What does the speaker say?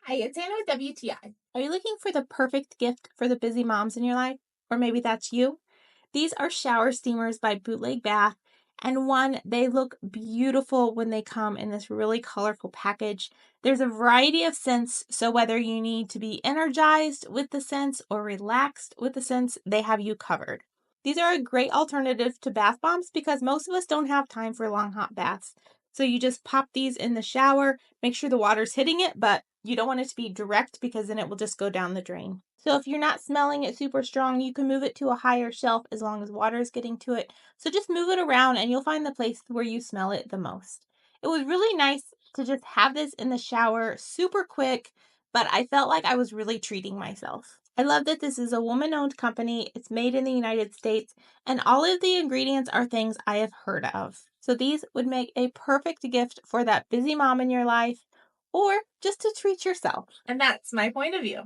Hi, it's Anna with WTI. Are you looking for the perfect gift for the busy moms in your life? Or maybe that's you? These are shower steamers by Bootleg Bath. And one, they look beautiful when they come in this really colorful package. There's a variety of scents, so whether you need to be energized with the scents or relaxed with the scents, they have you covered. These are a great alternative to bath bombs because most of us don't have time for long hot baths. So you just pop these in the shower, make sure the water's hitting it, but you don't want it to be direct because then it will just go down the drain. So if you're not smelling it super strong, you can move it to a higher shelf as long as water is getting to it. So just move it around and you'll find the place where you smell it the most. It was really nice to just have this in the shower, super quick, but I felt like I was really treating myself. I love that this is a woman-owned company. It's made in the United States, and all of the ingredients are things I have heard of. So these would make a perfect gift for that busy mom in your life or just to treat yourself. And that's my point of view.